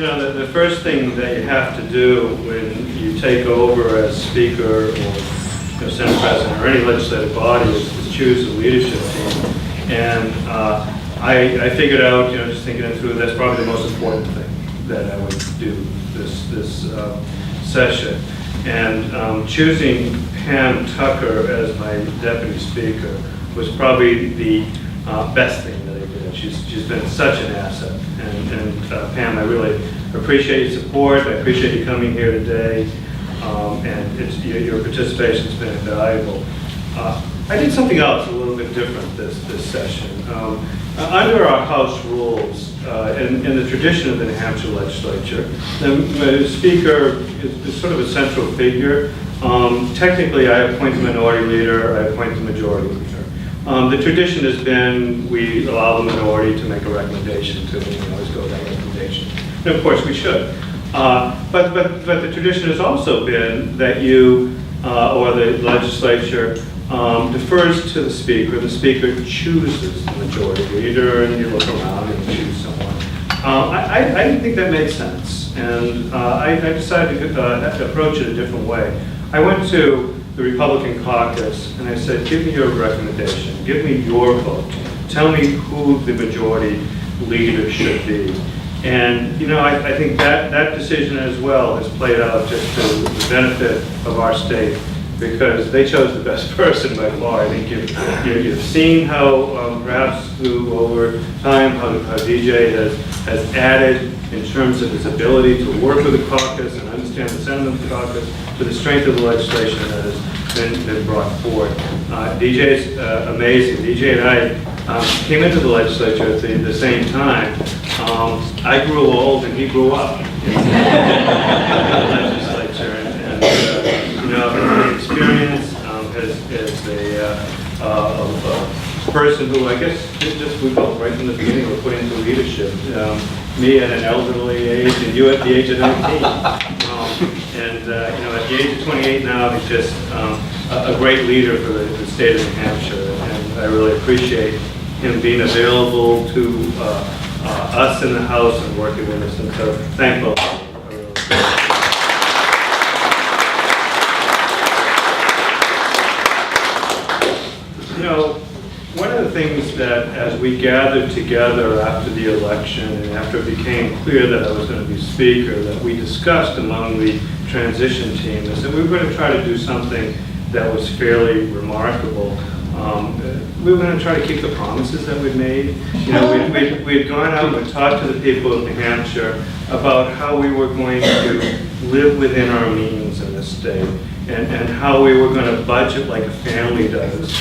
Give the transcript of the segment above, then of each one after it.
You know, the first thing that you have to do when you take over as Speaker or Senate President or any legislative body is choose a leadership team. And I figured out, just thinking it through, that's probably the most important thing that I would do this session. And choosing Pam Tucker as my Deputy Speaker was probably the best thing that I did. She's been such an asset. And Pam, I really appreciate your support. I appreciate you coming here today. And your participation has been invaluable. I did something else a little bit different this session. Under our House rules, in the tradition of the New Hampshire legislature, the Speaker is sort of a central figure. Technically, I appoint the minority leader, I appoint the majority leader. The tradition has been we allow the minority to make a recommendation to, and we always go with that recommendation. And of course, we should. But the tradition has also been that you, or the legislature, defers to the Speaker chooses the majority leader, and you look around and choose someone. I didn't think that made sense, and I decided to approach it a different way. I went to the Republican caucus and I said, give me your recommendation, give me your vote, tell me who the majority leader should be. And I think that decision as well has played out just to the benefit of our state, because they chose the best person by far. I think you've seen how perhaps through over time how DJ has added in terms of his ability to work with the caucus and understand the sentiment of the caucus, to the strength of the legislation that has been brought forward. DJ's amazing. DJ and I came into the legislature at the same time. I grew old and he grew up in the legislature, and the experience as a person who I guess we both right from the beginning were put into leadership. Me at an elderly age and you at the age of 19. At the age of 28 now, he's just a great leader for the state of New Hampshire, and I really appreciate him being available to us in the House and working with us, and so thank both of you. One of the things that as we gathered together after the election and after it became clear that I was going to be Speaker, that we discussed among the transition team is that we were going to try to do something that was fairly remarkable. We were going to try to keep the promises that we'd made. We'd gone out and talked to the people of New Hampshire about how we were going to live within our means in this state, and how we were going to budget like a family does.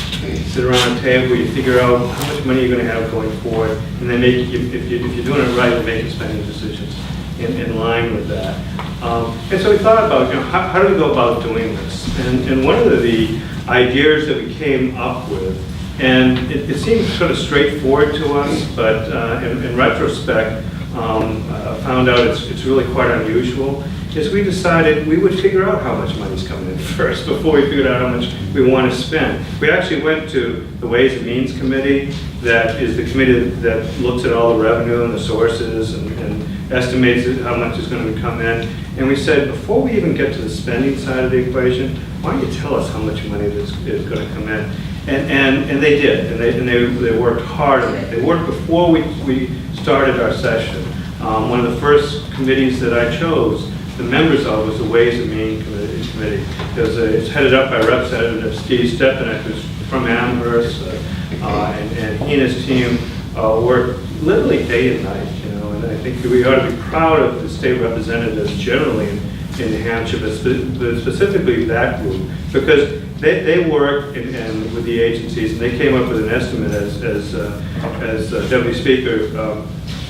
Sit around a table, you figure out how much money you're going to have going forward, and then if you're doing it right, you make your spending decisions in line with that. And so we thought about, how do we go about doing this? And one of the ideas that we came up with, and it seems sort of straightforward to us, but in retrospect, found out it's really quite unusual, is we decided we would figure out how much money's coming in first before we figured out how much we want to spend. We actually went to the Ways and Means Committee, that is the committee that looks at all the revenue and the sources and estimates how much is going to come in. And we said, before we even get to the spending side of the equation, why don't you tell us how much money is going to come in? And they did, and they worked hard on it. They worked before we started our session. One of the first committees that I chose, the members of, was the Ways and Means Committee, because it's headed up by Representative Steve Stepanek, who's from Amherst, and he and his team work literally day and night, and I think we ought to be proud of the state representatives generally in New Hampshire, but specifically that group, because they work and with the agencies, and they came up with an estimate as Deputy Speaker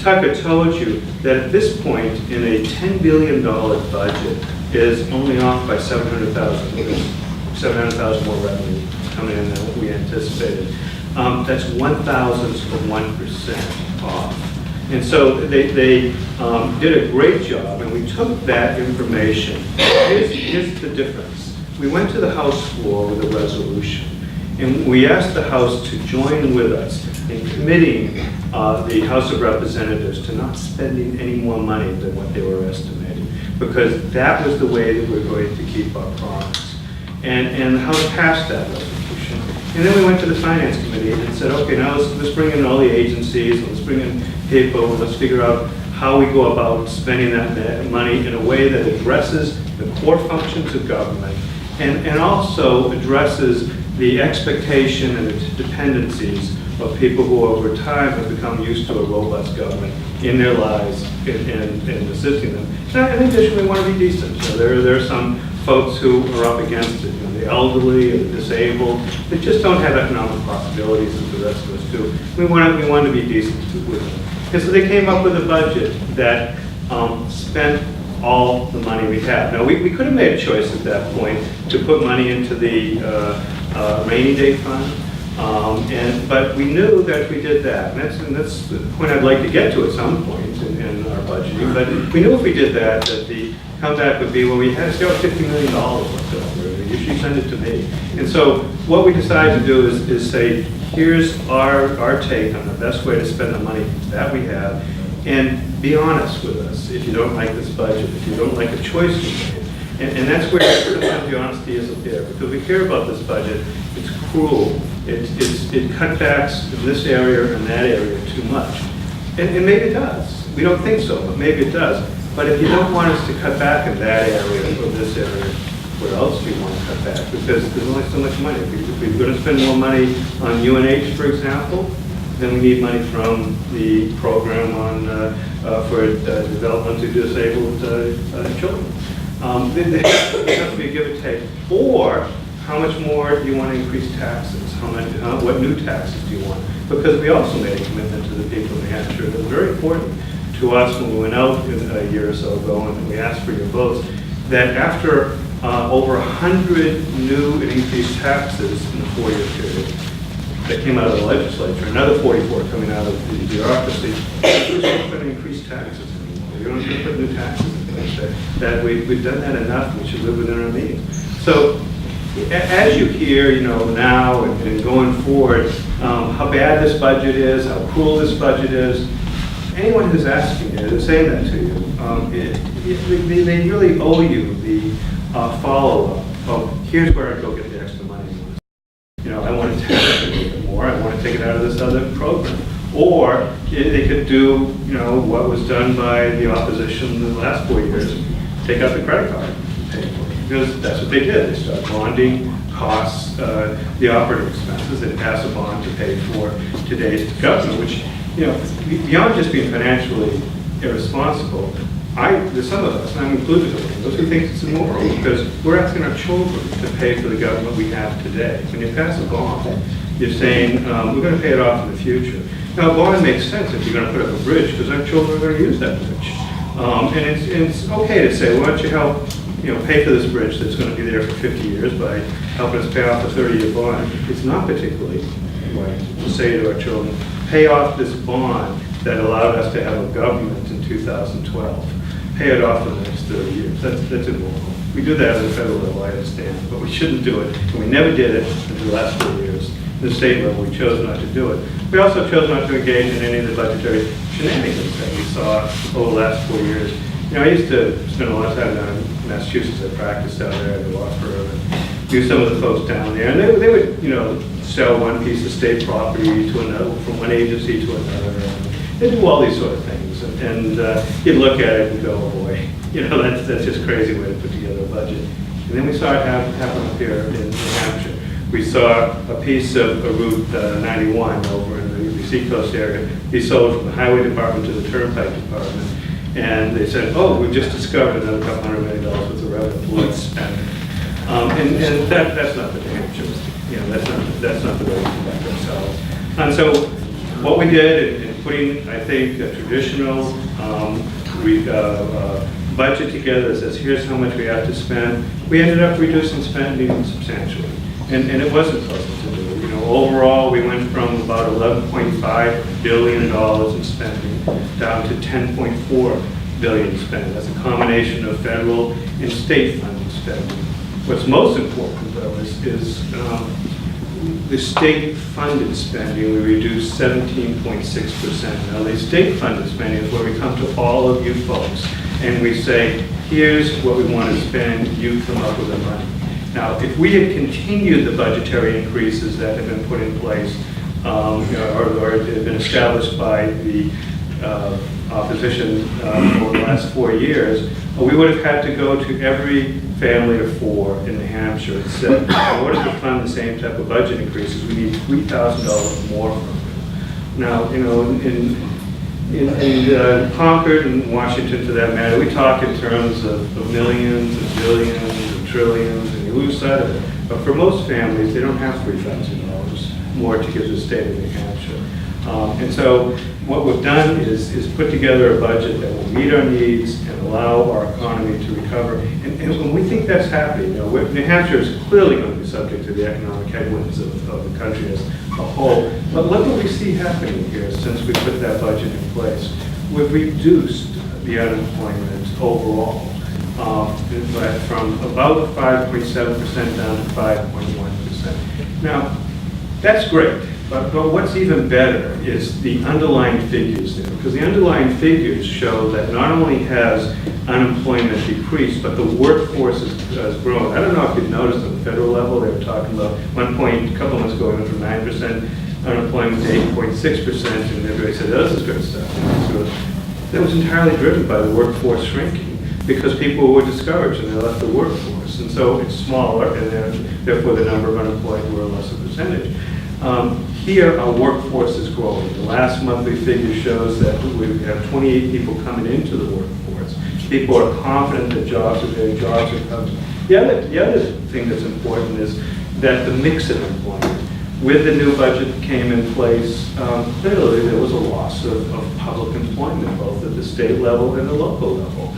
Tucker told you, that at this point in a $10 billion budget is only off by 700,000 more revenue coming in than what we anticipated. That's 0.01% off. And so they did a great job, and we took that information. Here's the difference. We went to the House floor with a resolution, And we asked the House to join with us in committing the House of Representatives to not spending any more money than what they were estimating, because that was the way that we're going to keep our promise. And the House passed that resolution. And then we went to the Finance Committee and said, okay, now let's bring in all the agencies, let's bring in people, let's figure out how we go about spending that money in a way that addresses the core functions of government and also addresses the expectation and the dependencies of people who over time have become used to a robust government in their lives and assisting them. And in addition, we want to be decent. So there are some folks who are up against it, the elderly and the disabled, that just don't have economic possibilities as the rest of us do. We want to be decent with them. And so they came up with a budget that spent all the money we have. Now, we could have made a choice at that point to put money into the rainy day fund, but we knew that if we did that, and that's the point I'd like to get to at some point in our budgeting, but we knew if we did that the comeback would be, well, we had still $50 million left over. You should send it to me. And so what we decided to do is say, here's our take on the best way to spend the money that we have, and be honest with us if you don't like this budget, if you don't like a choice we made. And that's where sometimes the honesty isn't there, because we care about this budget. It's cruel. It cutbacks in this area and that area too much. And maybe it does. We don't think so, but maybe it does. But if you don't want us to cut back in that area or this area, where else do you want to cut back? Because there's only so much money. If we're going to spend more money on UNH, for example, then we need money from the program for development to disabled children. There has to be a give and take. Or how much more do you want to increase taxes? What new taxes do you want? Because we also made a commitment to the people of New Hampshire that was very important to us when we went out a year or so ago and we asked for your votes, that after over 100 new and increased taxes in the 4-year period that came out of the legislature, another 44 coming out of the bureaucracy, we're not going to increase taxes anymore. We're going to put new taxes in place. That we've done that enough. We should live within our means. So as you hear, now and going forward, how bad this budget is, how cruel this budget is, anyone who's asking you, saying that to you, they really owe you the follow-up of, here's where I go get the extra money. I want to tax it a little bit more. I want to take it out of this other program. Or they could do, what was done by the opposition in the last 4 years, take out the credit card and pay for it. Because that's what they did. They started bonding costs, the operating expenses, and pass a bond to pay for today's government, which, beyond just being financially irresponsible, there's some of us, and I'm included in those who think it's immoral, because we're asking our children to pay for the government we have today. When you pass a bond, you're saying, we're going to pay it off in the future. Now, a bond makes sense if you're going to put up a bridge, because our children are going to use that bridge. And it's okay to say, why don't you help, pay for this bridge that's going to be there for 50 years by helping us pay off a 30-year bond. It's not particularly right to say to our children, pay off this bond that allowed us to have a government in 2012. Pay it off for the next 30 years. That's immoral. We do that at the federal level, I understand, but we shouldn't do it. And we never did it in the last 4 years. At the state level, we chose not to do it. We also chose not to engage in any of the budgetary shenanigans that we saw over the last 4 years. I used to spend a lot of time down in Massachusetts. I practiced down there in the law firm and knew some of the folks down there. And they would, sell one piece of state property to another, from one agency to another. And they do all these sort of things. And you'd look at it and go, oh boy, that's just a crazy way to put together a budget. And then we saw it happen up here in New Hampshire. We saw a piece of Route 91 over in the Seacoast area be sold from the Highway Department to the Turnpike Department. And they said, oh, we've just discovered another couple $100 million worth of revenue. Let's spend it. And that's not the New Hampshire. That's not the way we conduct ourselves. And so what we did in putting, I think, a traditional budget together that says, here's how much we have to spend, we ended up reducing spending substantially. And it wasn't pleasant to do. Overall, we went from about $11.5 billion in spending down to $10.4 billion spending. That's a combination of federal and state funded spending. What's most important, though, is the state-funded spending, we reduced 17.6%. Now, the state-funded spending is where we come to all of you folks and we say, here's what we want to spend, you come up with the money. Now, if we had continued the budgetary increases that have been put in place, or had been established by the opposition over the last 4 years, we would have had to go to every family of 4 in New Hampshire and said, in order to fund the same type of budget increases, we need $3,000 more from you. Now, you know, in Concord and Washington, for that matter, we talk in terms of millions and billions and trillions, and you lose sight of it. But for most families, they don't have $3,000 more to give the state of New Hampshire. And so what we've done is put together a budget that will meet our needs and allow our economy to recover. And when we think that's happening, you know, New Hampshire is clearly going to be subject to the economic headwinds of the country as a whole. But look what we see happening here since we put that budget in place. We've reduced the unemployment overall from about 5.7% down to 5.1%. Now, that's great. But what's even better is the underlying figures there, because the underlying figures show that not only has unemployment decreased, but the workforce has grown. I don't know if you've noticed at the federal level, they were talking about one point, a couple months ago, it went from 9% unemployment to 8.6%, and everybody said, oh, this is good stuff. So that was entirely driven by the workforce shrinking, because people were discouraged and they left the workforce. And so it's smaller, and therefore the number of unemployed were a lesser percentage. Here, our workforce is growing. The last monthly figure shows that we have 28 people coming into the workforce. People are confident that jobs are there, jobs are coming. The other thing that's important is that the mix of employment. With the new budget that came in place, clearly there was a loss of public employment, both at the state level and the local level.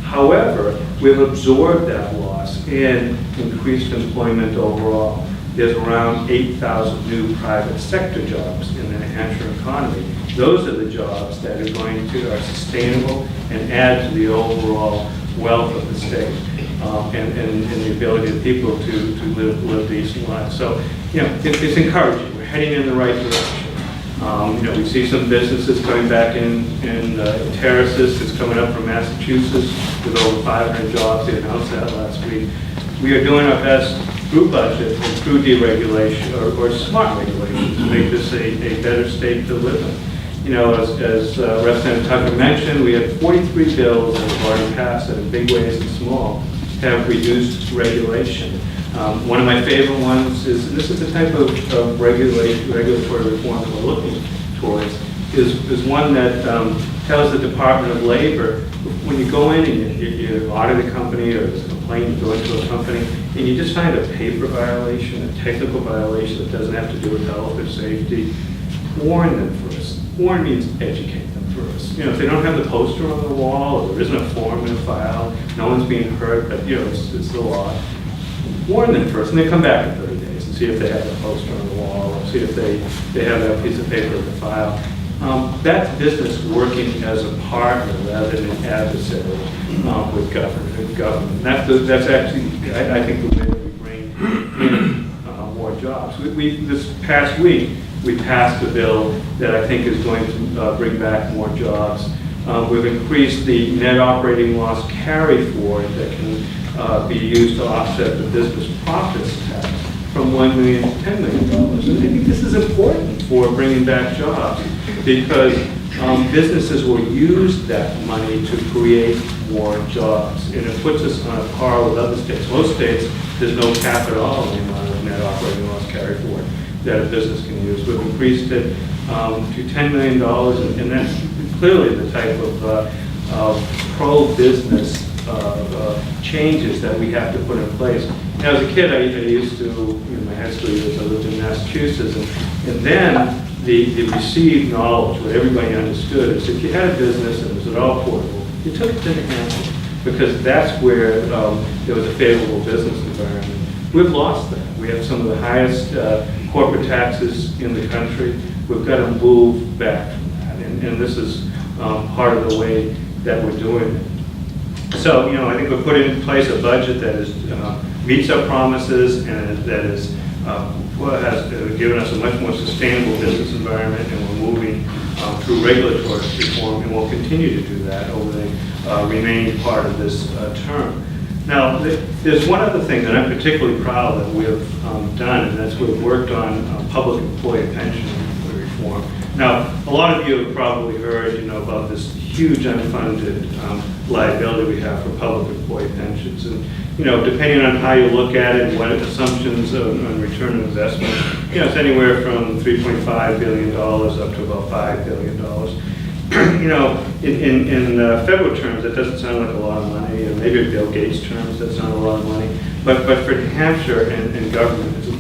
However, we've absorbed that loss and increased employment overall. There's around 8,000 new private sector jobs in the New Hampshire economy. Those are the jobs that are are sustainable and add to the overall wealth of the state and the ability of people to live decent lives. So, you know, it's encouraging. We're heading in the right direction. You know, we see some businesses coming back in Terraces. It's coming up from Massachusetts with over 500 jobs. They announced that last week. We are doing our best through budget and through deregulation or smart regulation to make this a better state to live in. You know, as Representative Tucker mentioned, we have 43 bills that have already passed that in big ways and small have reduced regulation. One of my favorite ones is, and this is the type of regulatory reform that we're looking towards, is one that tells the Department of Labor, when you go in and you audit a company or there's a complaint, you go into a company, and you just find a paper violation, a technical violation that doesn't have to do with health or safety, warn them first. Warn means educate them first. You know, if they don't have the poster on the wall, or there isn't a form in a file, no one's being hurt, but, you know, it's the law. Warn them first, and they come back in 30 days and see if they have the poster on the wall, or see if they have that piece of paper in the file. That's business working as a partner rather than an adversary with government. That's actually, I think, the way that we bring in more jobs. This past week, we passed a bill that I think is going to bring back more jobs. We've increased the net operating loss carry forward that can be used to offset the business profits tax from $1 million to $10 million. And I think this is important for bringing back jobs because businesses will use that money to create more jobs. And it puts us on a par with other states. Most states, there's no cap at all in the amount of net operating loss carry forward that a business can use. We've increased it to $10 million, and that's clearly the type of pro-business changes that we have to put in place. Now, as a kid, I used to, in my high school years, I lived in Massachusetts, and then the received knowledge, what everybody understood, is if you had a business and it was at all portable, you took it to New Hampshire, because that's where there was a favorable business environment. We've lost that. We have some of the highest corporate taxes in the country. We've got to move back from that, and this is part of the way that we're doing it. So, you know, I think we've put in place a budget that is meets our promises and that is has given us a much more sustainable business environment, and we're moving through regulatory reform, and we'll continue to do that over the remaining part of this term. Now, there's one other thing that I'm particularly proud that we have done, and that's we've worked on public employee pension reform. Now, a lot of you have probably heard, about this huge unfunded liability we have for public employee pensions, and depending on how you look at it and what assumptions on return on investment, it's anywhere from $3.5 billion up to about $5 billion. In federal terms, that doesn't sound like a lot of money, and maybe in Bill Gates terms, that's not a lot of money. But for New Hampshire and government, it's a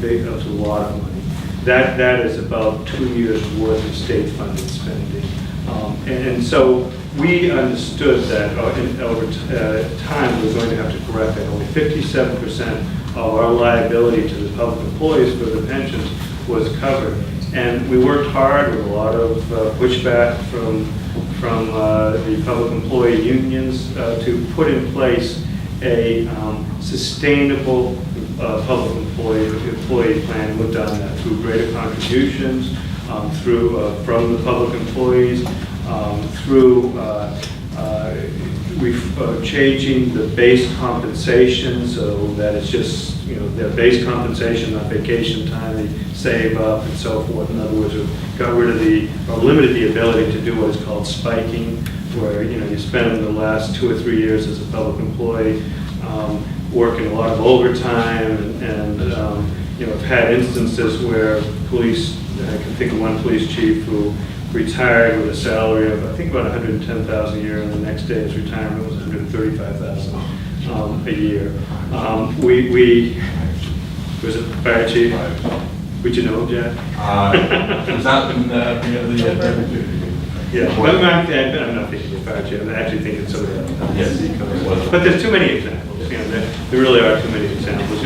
lot of money. That is about 2 years' worth of state-funded spending. And so we understood that over time we were going to have to correct that. Only 57% of our liability to the public employees for the pensions was covered. And we worked hard with a lot of pushback from the public employee unions to put in place a sustainable public employee plan. We've done that through greater contributions, from the public employees, through changing the base compensation so that it's just their base compensation, not vacation time they save up and so forth. In other words, we've got rid of or limited the ability to do what is called spiking, where you spend the last 2 or 3 years as a public employee working a lot of overtime, and I've had instances where police, I can think of one police chief who retired with a salary of I think about $110,000 a year, and the next day his retirement was $135,000 a year. Was it fire chief? Would you know, Jack? Was that in the yeah, I'm not thinking of fire chief. I'm actually thinking of somebody else. Yes. But there's too many examples. There really are too many examples.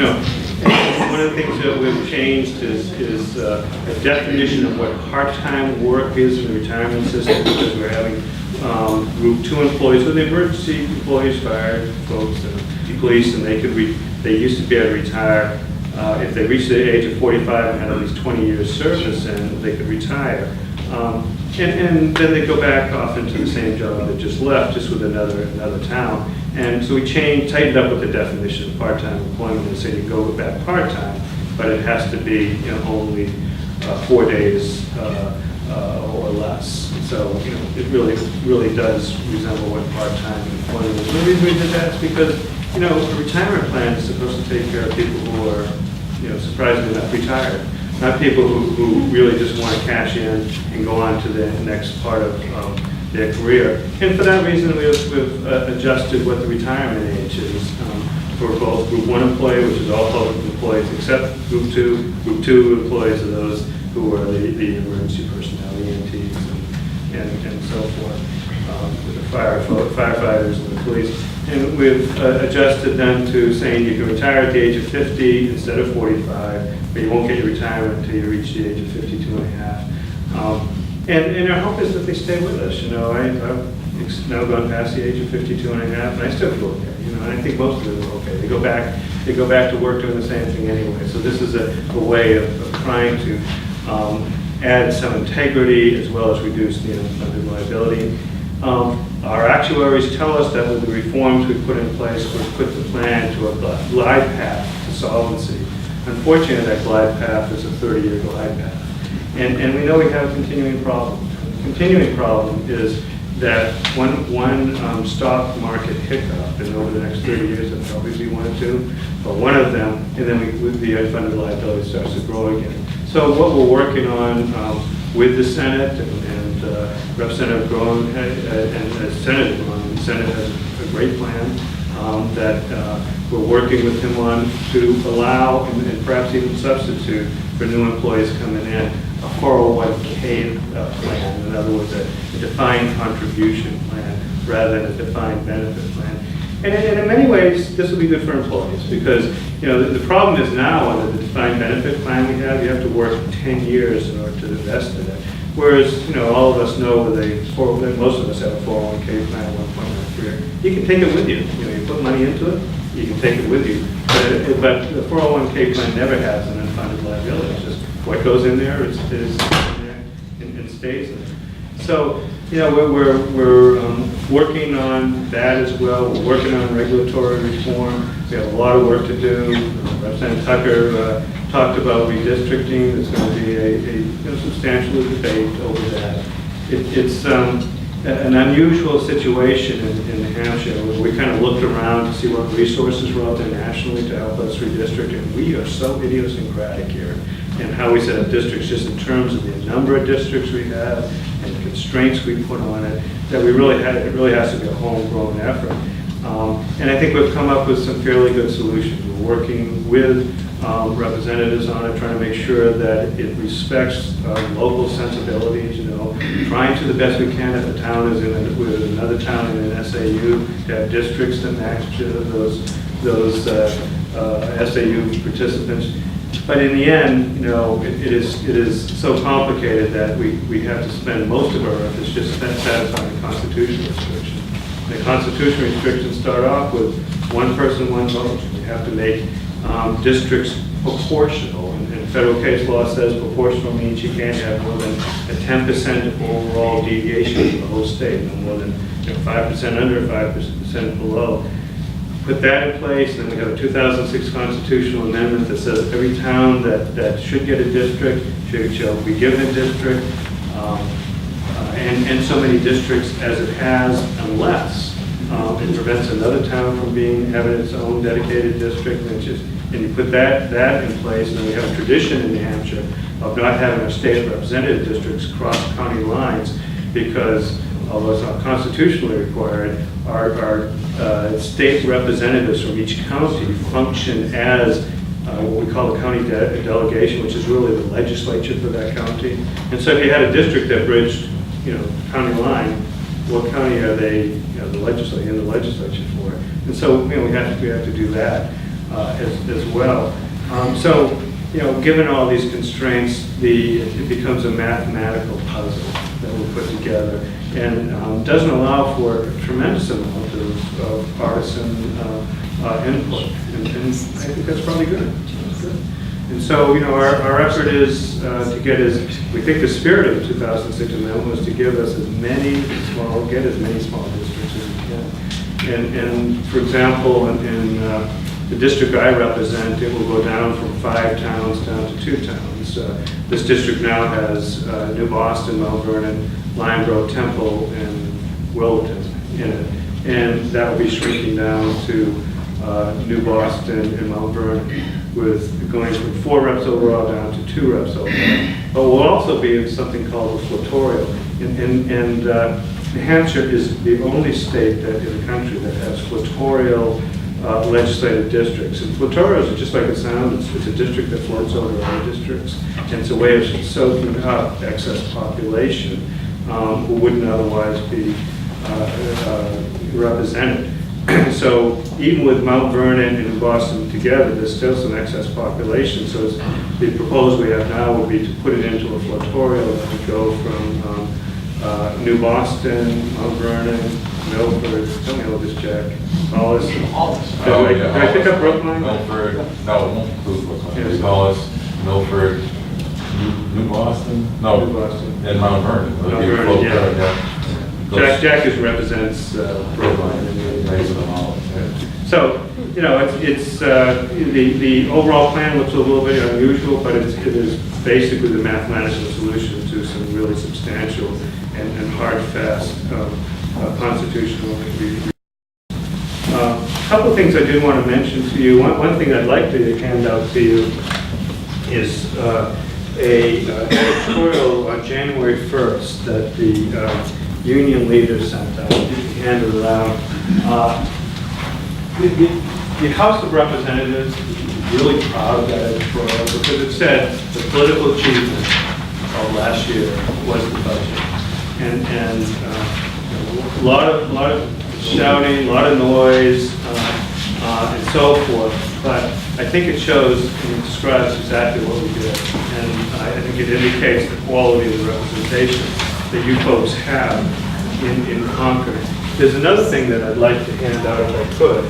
One of the things that we've changed is a definition of what part-time work is in the retirement system, because we're having Group 2 employees, so the emergency employees, fire folks, and police, and they used to be able to retire if they reached the age of 45 and had at least 20 years service, and they could retire. And then they go back off into the same job they just left, just with another town. And so we tightened up with the definition of part-time employment and said you go back part-time, but it has to be only 4 days or less. So it really does resemble what part-time employment is. The reason we did that is because a retirement plan is supposed to take care of people who are surprisingly not retired. Not people who really just want to cash in and go on to the next part of their career. And for that reason, we've adjusted what the retirement age is for both Group 1 employee, which is all public employees, except Group 2. Group 2 employees are those who are the emergency personnel, the EMTs, and so forth, the firefighters and the police. And we've adjusted them to saying you can retire at the age of 50 instead of 45, but you won't get your retirement until you reach the age of 52 and a half. And our hope is that they stay with us. I've now gone past the age of 52 and a half, and I still feel okay. And I think most of them are okay. They go back to work doing the same thing anyway. So this is a way of trying to add some integrity as well as reduce the unfunded liability. Our actuaries tell us that with the reforms we put in place, we've put the plan to a glide path to solvency. Unfortunately, that glide path is a 30-year glide path. And we know we have a continuing problem. The continuing problem is that one stock market hiccup, and over the next 30 years there'll probably be one or two, but one of them, and then the unfunded liability starts to grow again. So what we're working on with the Senate and Representative Groen and Senator Groen, the Senate has a great plan that we're working with him on to allow and perhaps even substitute for new employees coming in a 401k plan. In other words, a defined contribution plan rather than a defined benefit plan. And in many ways, this will be good for employees because the problem is now under the defined benefit plan we have, you have to work 10 years in order to invest in it. Whereas, all of us know most of us have a 401k plan at one point in our career. You can take it with you. You put money into it, you can take it with you. But the 401k plan never has an unfunded liability. It's just what goes in there is in there and stays in there. So, you know, we're working on that as well. We're working on regulatory reform. We have a lot of work to do. Representative Tucker talked about redistricting. There's going to be a substantial debate over that. It's an unusual situation in New Hampshire. We kind of looked around to see what resources were out there nationally to help us redistrict, and we are so idiosyncratic here in how we set up districts, just in terms of the number of districts we have and the constraints we put on it, that it really has to be a homegrown effort. And I think we've come up with some fairly good solutions. We're working with representatives on it, trying to make sure that it respects local sensibilities, you know, trying to the best we can if the town is with another town in an SAU to have districts that match those SAU participants. But in the end, you know, it is so complicated that we have to spend most of our efforts just satisfying the constitutional restrictions. The constitutional restrictions start off with one person, one vote. We have to make districts proportional. And federal case law says proportional means you can't have more than a 10% overall deviation from the whole state, no more than 5% under, 5% below. Put that in place, then we have a 2006 constitutional amendment that says every town that should get a district shall be given a district, and so many districts as it has, unless it prevents another town from having its own dedicated district. And you put that in place, and then we have a tradition in New Hampshire of not having our state representative districts cross county lines, because although it's not constitutionally required, our state representatives from each county function as what we call the county delegation, which is really the legislature for that county. And so if you had a district that bridged, you know, county line, what county are they, you know, in the legislature for? And so, you know, we have to do that as well. So, you know, given all these constraints, it becomes a mathematical puzzle that we'll put together, and doesn't allow for a tremendous amount of partisan input, and I think that's probably good. And so, you know, our effort is to get we think the spirit of the 2006 amendment was to give us as many small districts as we can. And for example, in the district I represent, it will go down from 5 towns down to 2 towns. This district now has New Boston, Mount Vernon, Lime Grove, Temple, and Wilton in it. And that will be shrinking down to New Boston and Mount Vernon, with going from 4 reps overall down to 2 reps overall. But we'll also be in something called a flotorial. And New Hampshire is the only state in the country that has flotorial legislative districts. And flotorials are just like it sounds. It's a district that floats over other districts. And it's a way of soaking up excess population who wouldn't otherwise be represented. So even with Mount Vernon and Boston together, there's still some excess population. So the proposal we have now would be to put it into a flotorial that would go from New Boston, Mount Vernon, Milford, tell me all this, Jack. Hollis. Did I pick up Brookline? Milford, no, it won't include Brookline. It's Hollis, Milford, New Boston? No, New Boston. And Mount Vernon. Mount Vernon, yeah. Jack just represents Brookline. So, you know, it's the overall plan looks a little bit unusual, but it is basically the mathematical solution to some really substantial and hard, fast constitutional review. A couple of things I did want to mention to you. One thing I'd like to hand out to you is a editorial on January 1st that the union leaders sent out. You can hand it around. The House of Representatives is really proud of that editorial because it said the political achievement of last year was the budget. And a lot of shouting, a lot of noise, and so forth. But I think it shows and it describes exactly what we did. And I think it indicates the quality of the representation that you folks have in Concord. There's another thing that I'd like to hand out if I could.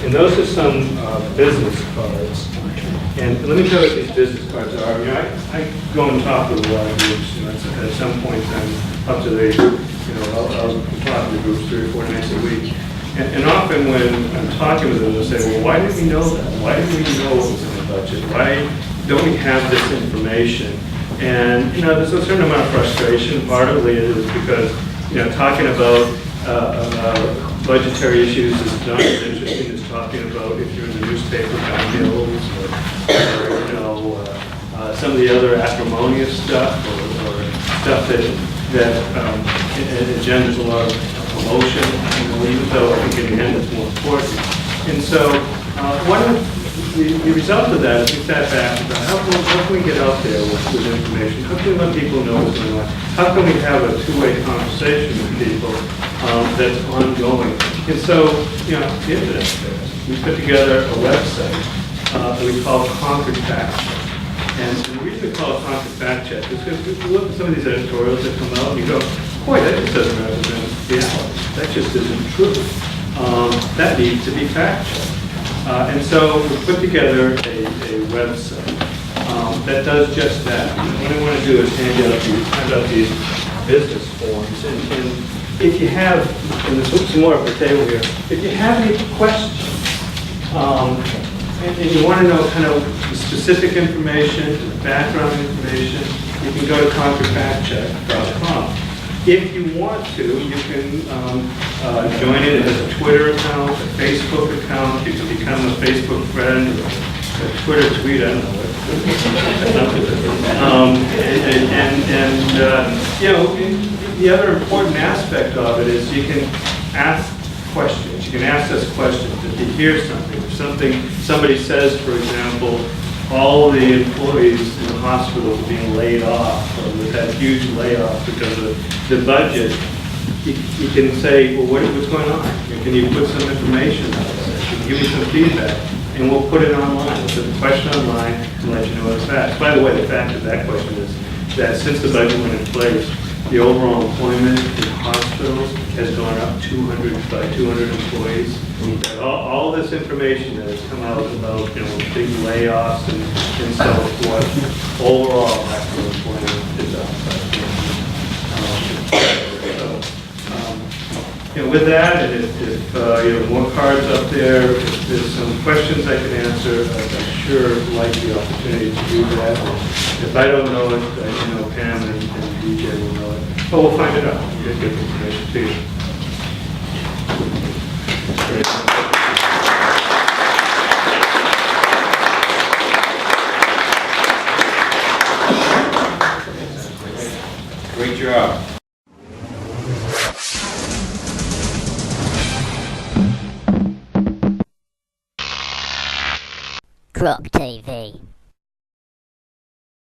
And those are some business cards. And let me tell you what these business cards are. You know, I go and talk with a lot of groups. You know, at some point I'm up to the, you know, I'll talk to the groups 3 or 4 nights a week. And often when I'm talking with them, they'll say, well, why didn't we know that? Why didn't we know what was in the budget? Why don't we have this information? And, you know, there's a certain amount of frustration. Partly it is because, you know, talking about budgetary issues is not as interesting as talking about if you're in the newspaper about bills or you know, some of the other acrimonious stuff or stuff that engenders a lot of emotion, you know, even though I think in the end it's more important. And so one of the result of that is we sat back and thought, how can we get out there with information? How can we let people know what's going on? How can we have a two-way conversation with people that's ongoing? And so, you know, the internet there, we put together a website that we call Conquered Fact Check. And the reason we call it Conquered Fact Check is because we look at some of these editorials that come out and you go, boy, that just doesn't represent reality. That just isn't true. That needs to be fact-checked. And so we put together a website that does just that. What I want to do is hand out these business forms. And if you have, and there's some more up the table here, if you have any questions, and you want to know kind of the specific information, the background information, you can go to conquerfactcheck.com. If you want to, you can join it as a Twitter account, a Facebook account. You can become a Facebook friend or a Twitter tweet. I don't know what. You know, the other important aspect of it is you can ask questions. You can ask us questions if you hear something. If somebody says, for example, all the employees in the hospital are being laid off, or we've had huge layoffs because of the budget, you can say, well, what's going on? Can you put some information out there? Can you give me some feedback? And we'll put it online. We'll put the question online and let you know what the facts. By the way, the fact of that question is that since the budget went in place, the overall employment in hospitals has gone up by 200 employees. All this information that has come out about, you know, big layoffs and so forth, overall actual employment is up. You know, with that, and if you have more cards up there, if there's some questions I can answer, I'd sure like the opportunity to do that. If I don't know it, you know, Pam and DJ will know it. But we'll find it out. We'll get the information to you. Great job. GrokTV.